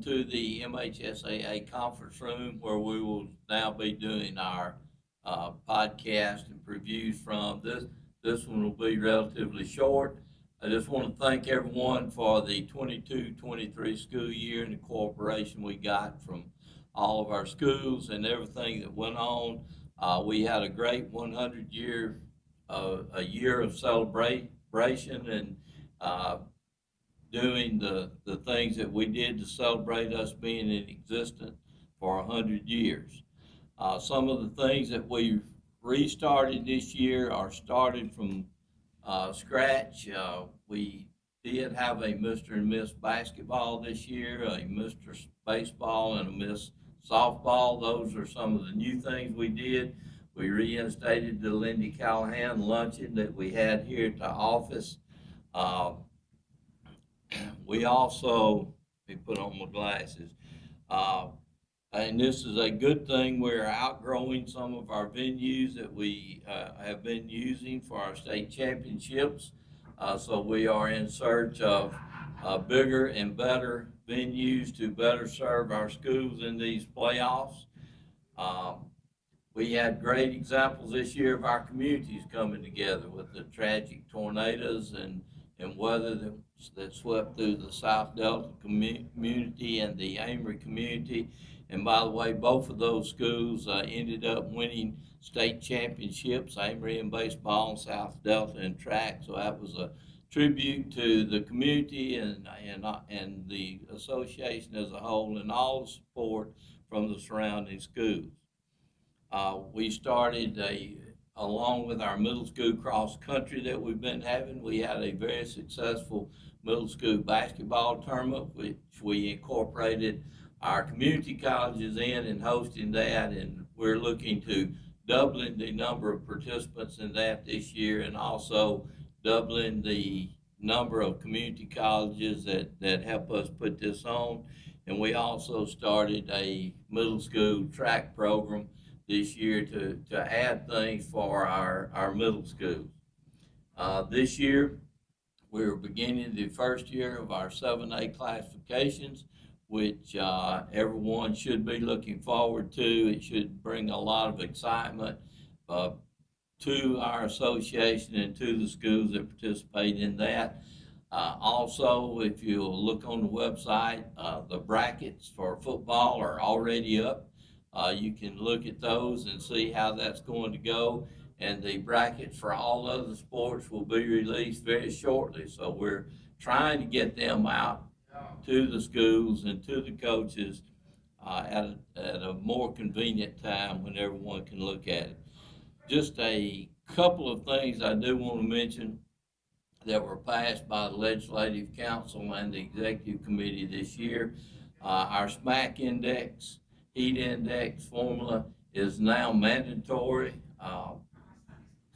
welcome to the MHSAA conference room where we will now be doing our podcast and previews from. This one will be relatively short. I just want to thank everyone for the 22-23 school year and the cooperation we got from all of our schools and everything that went on. We had a great 100 a year of celebration and doing the things that we did to celebrate us being in existence for 100 years. Some of the things that we restarted this year are started from scratch. We did have a Mr. and Miss basketball this year, a Mr. baseball, and a Miss softball. Those are some of the new things we did. We reinstated the Lindy Callahan luncheon that we had here at the office. Uh, we also, let me put on my glasses, uh, and this is a good thing. We're outgrowing some of our venues that we have been using for our state championships. So we are in search of bigger and better venues to better serve our schools in these playoffs. Um, we had great examples this year of our communities coming together with the tragic tornadoes and weather that swept through the South Delta community and the Amory community. And by the way, both of those schools ended up winning state championships, Amory in baseball and South Delta in track. So that was a tribute to the community and the association as a whole and all the support from the surrounding schools. We started along with our middle school cross country that we've been having. We had a very successful middle school basketball tournament, which we incorporated our community colleges in hosting that, and we're looking to doubling the number of participants in that this year, and also doubling the number of community colleges that help us put this on. And we also started a middle school track program this year to add things for our middle schools. This year, we're beginning the first year of our 7A classifications, which everyone should be looking forward to. It should bring a lot of excitement to our association and to the schools that participate in that. Also, if you'll look on the website, the brackets for football are already up. You can look at those and see how that's going to go. And the brackets for all other sports will be released very shortly. So we're trying to get them out to the schools and to the coaches at a more convenient time when everyone can look at it. Just a couple of things I do want to mention that were passed by the Legislative Council and the Executive Committee this year. Our SMAC index, heat index formula is now mandatory.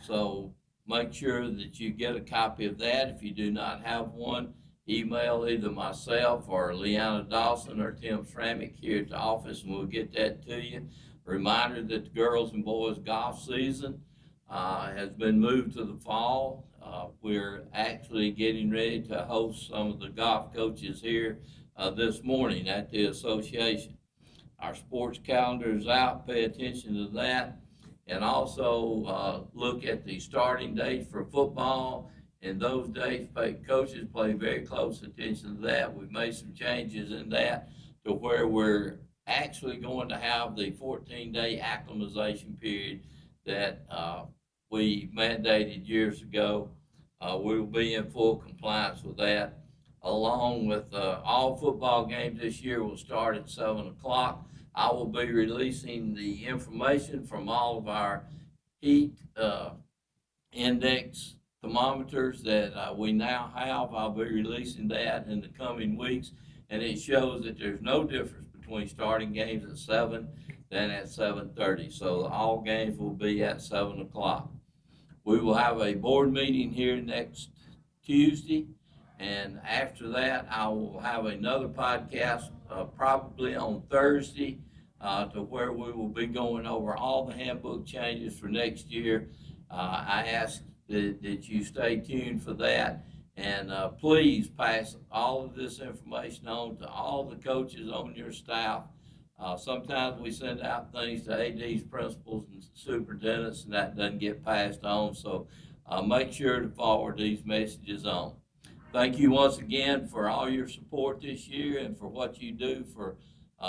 So make sure that you get a copy of that. If you do not have one, email either myself or Leanna Dawson or Tim Sramick here at the office and we'll get that to you. Reminder that the girls and boys golf season has been moved to the fall. We're actually getting ready to host some of the golf coaches here this morning at the association. Our sports calendar is out. Pay attention to that. And also look at the starting dates for football. And those dates, coaches pay very close attention to that. We've made some changes in that to where we're actually going to have the 14-day acclimatization period that we mandated years ago. We will be in full compliance with that. Along with all football games this year will start at 7 o'clock. I will be releasing the information from all of our heat index thermometers that we now have. I'll be releasing that in the coming weeks, and it shows that there's no difference between starting games at 7 than at 7:30. So all games will be at 7 o'clock. We will have a board meeting here next Tuesday, and after that, I will have another podcast probably on Thursday to where we will be going over all the handbook changes for next year. I ask that you stay tuned for that. And please pass all of this information on to all the coaches on your staff. Sometimes we send out things to ADs, principals, and superintendents, and that doesn't get passed on. So make sure to forward these messages on. Thank you once again for all your support this year and for what you do for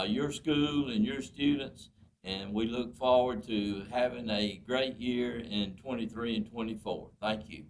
your school and your students. And we look forward to having a great year in 23 and 24. Thank you.